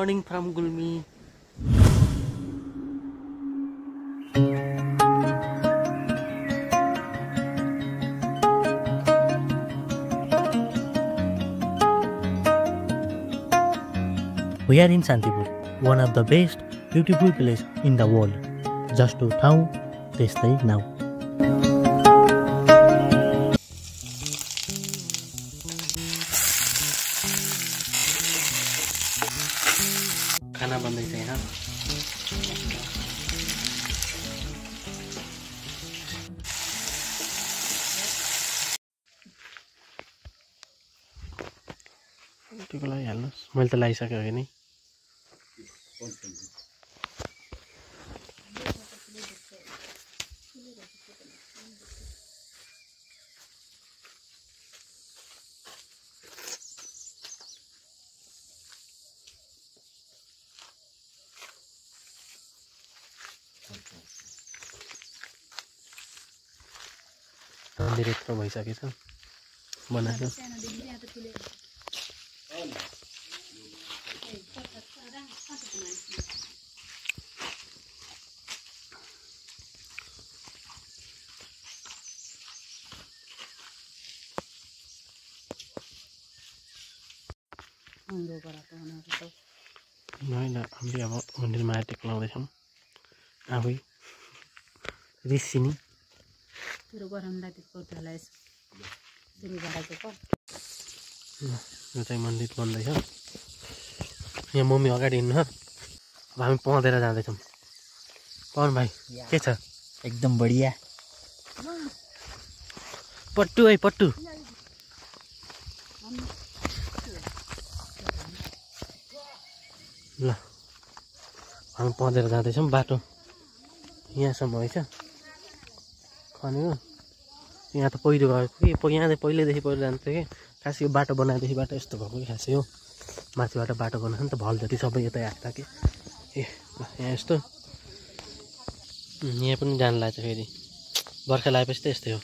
morning from Gulmi. We are in Santipur, one of the best beautiful places in the world. Just to ठाउँ त्यस्तै now. खाना बन्दैछ यहाँ. त्यो लागि हाल्नुस्. मैले त लाइसकेको हो नि. मन्दिर यत्रो भइसकेछ बनाएर. होइन हामीले अब मन्दिरमा आएर टेक लगाउँदैछौँ आफै रिसिनी. यो चाहिँ मन्दिर बन्दैछ. यहाँ मम्मी अगाडि हिँड्नु. अब हामी पौँधेर जाँदैछौँ. पवन भाइ के छ? एकदम बढिया. पट्टु है पट्टु. ल हामी पौँधेर जाँदैछौँ. बाटो यहाँसम्म रहेछ खनेको. यहाँ त पहिरो गएको कि यहाँ चाहिँ पहिल्यैदेखि पहिरो जान्थ्यो कि. खास यो बाटो बनाएदेखि बाटो यस्तो भएको कि खास यो माथिबाट बाटो बनाएको नि त भल जति सबै यतै आएको थियो कि. ए ल यहाँ यस्तो यहाँ पनि जान लाग्छ. फेरि बर्खा लगाएपछि त यस्तै हो.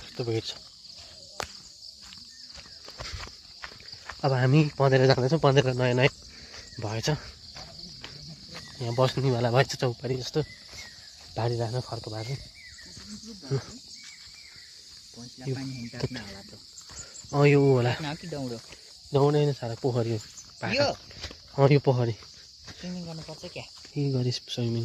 यस्तो भिड छ. अब हामी पँधेर जाँदैछौँ. पँधेर नयाँ नयाँ भएछ. यहाँ बस्नेवाला भएछ चौपारी जस्तो. भारी राख्न खर्को भएको. यो होला दौडै नै साह्रो. पोखरी हो यो पोखरी. स्विमिङ गर्नुपर्छ क्या. के गरिस् स्विमिङ.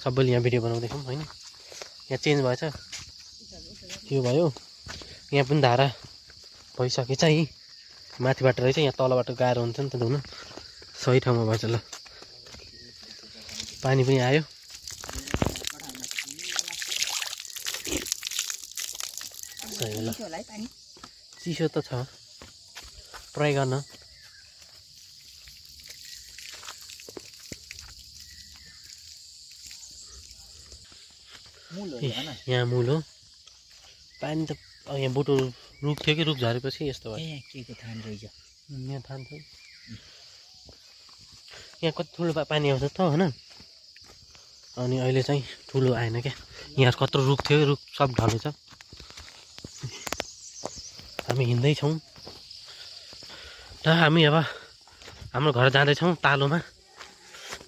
सबैले यहाँ भिडियो बनाउँदैछौँ होइन. यहाँ चेन्ज भएछ. यो भयो. यहाँ पनि धारा भइसकेछ है. माथिबाट रहेछ. यहाँ तलबाट गाह्रो हुन्छ नि त धुन. सही ठाउँमा भएछ. ल पानी पनि आयो. चिसो त छ. ट्राई गर्न. यहाँ मूल हो. पानी त यहाँ बोटो रुख थियो कि रुख झरेपछि यस्तो भयो. यहाँ थान थियो. यहाँ कति ठुलो पानी आउँछ त होइन. अनि अहिले चाहिँ ठुलो आएन क्या. यहाँ कत्रो रुख थियो. रुख सब ढलेछ. हामी हिँड्दैछौँ र हामी अब हाम्रो घर जाँदैछौँ. तालोमा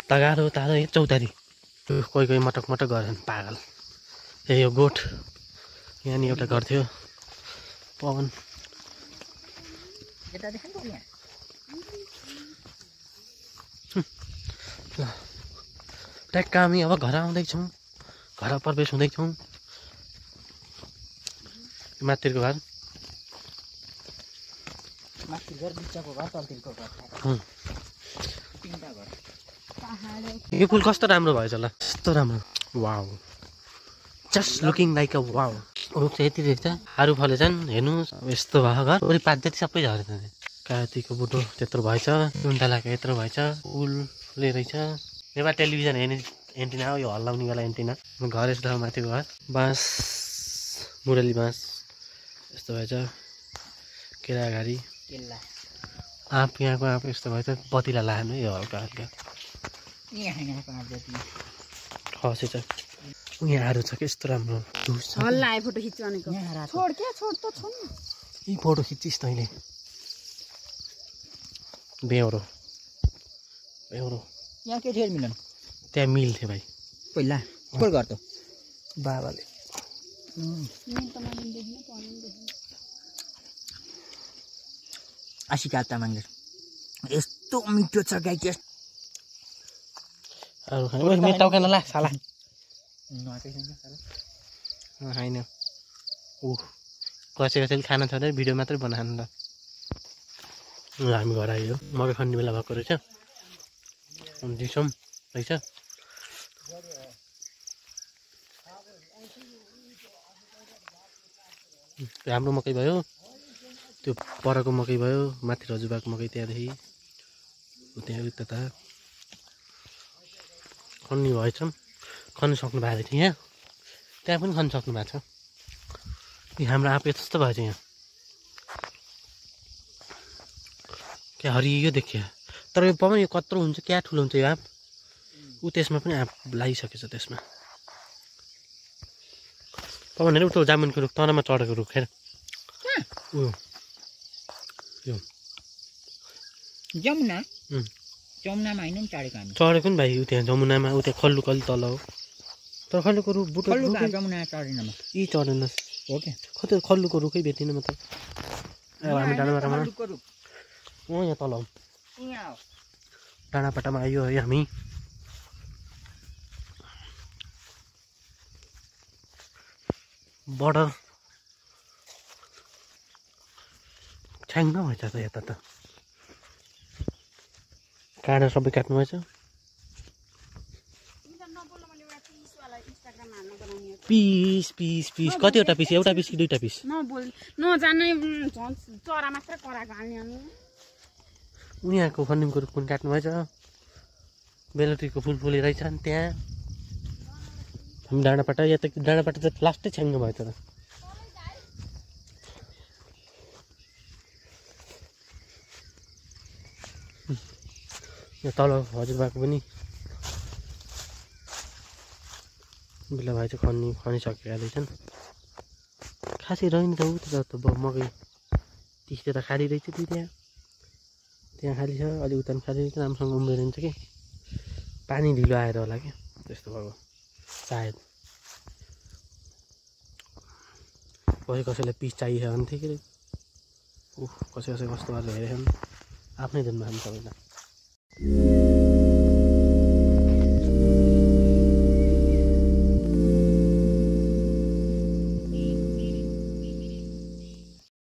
तगारो तालो चौतारी. कोही कोही मटक मटक गरेछन् पागल. यो गोठ. यहाँ नि एउटा घर थियो. पवन ट्याक्क हामी अब घर आउँदैछौँ. घर प्रवेश हुँदैछौँ. माथिको घर. यो फुल कस्तो राम्रो भएछ ल. यस्तो राम्रो. Wow. Just looking like a wow. रुख चाहिँ यति रहेछ. अरू फलेछन् हेर्नुहोस्. यस्तो भयो घर. वरिपार जति सबै झरेछ. कातीको बुटो त्यत्रो भएछ. सुन्तलाको यत्रो भएछ. फुलले रहेछ. नेपाल टेलिभिजन हेर्ने एन्टिना हो यो. हल्लाउनेवाला एन्टिना. घर यस्तो माथिको घर. बाँस मुरली बाँस यस्तो भएछ. केराघारी आँप. यहाँको आँप यस्तो भएछ. पतिला लानु यो हल्का हल्का खसेछ. यहाँ आएर छ कि यस्तो राम्रो धुस छ हल्ला आयो फोटो खिच्छु भनेको छोड के छोड त छोड यी फोटो खिचिस् तैँले बेहोरो यहाँ के थियो मिलन त्यहाँ मिल थियो भाइ पहिला कोही गर्छ बाबाले आशिका तामाङले यस्तो मिठो छ गाई के अरू खाने मेरो टाउका नला साला होइन कसैले खाना छ भने भिडियो मात्रै बनाउनु ल हामी घर आयो मकै खन्ने बेला भएको रहेछ दिन्छौँ रहेछ हाम्रो मकै भयो त्यो परको मकै भयो माथि रजुबाको मकै त्यहाँदेखि त्यहाँ उता खन्ने भएछ खन्नु सक्नु भएको थियो यहाँ त्यहाँ पनि खन्नु सक्नु भएको छ यहाँ हाम्रो आँप यस्तो भएछ यहाँ क्या हरियो देखियो तर यो पवन यो कत्रो हुन्छ क्या ठुलो हुन्छ यो आँप ऊ त्यसमा पनि आँप लागिसकेछ त्यसमा पवन हेर उठो जामुनको रुख तनामा चढेको रुख हेर जमुनामा होइन नि चढेको हामी चढेको नि भाइ उ त्यहाँ जमुनामा उ त्यहाँ खल्लु कल्ली तल हो तर खल्लुको रुख बुटो जमुना चढेन म यी चढेन हो क्या कति खल्लुको रुखै भेटिन म त हामी डाँडापाटामा यहाँ तल हौ डाँडापाटामा आयो है हामी बर्डर छ्याङ्ग भएछ त यता त काँडा सबै काट्नु भएछ पिस पिस पिस कतिवटा पिस एउटा पिस कि दुईवटा पिस उनीहरूको खन्निमको रुख पनि काट्नु भएछ बेलुकीको फुल फुली रहेछ नि त्यहाँ हामी डाँडापाटा या त डाँडापाटा त लास्टै छ्याङ्ग भयो त यहाँ तल हजुरबाको पनि बिल्ला भाइ चाहिँ खनिसकेका रहेछन् खासै रहेन त उता त मकै तिसतिर खाली रहेछ त्यहाँ खाली छ अलि उता पनि खाली रहेछ राम्रोसँग उम्रिन्छ कि पानी ढिलो आएर होला कि त्यस्तो भएको सायद कसैलाई पिस चाहिएको भने थियो कि कसै कस्तो गरेर हेरेको आफ्नै दिनमा हामी सबैलाई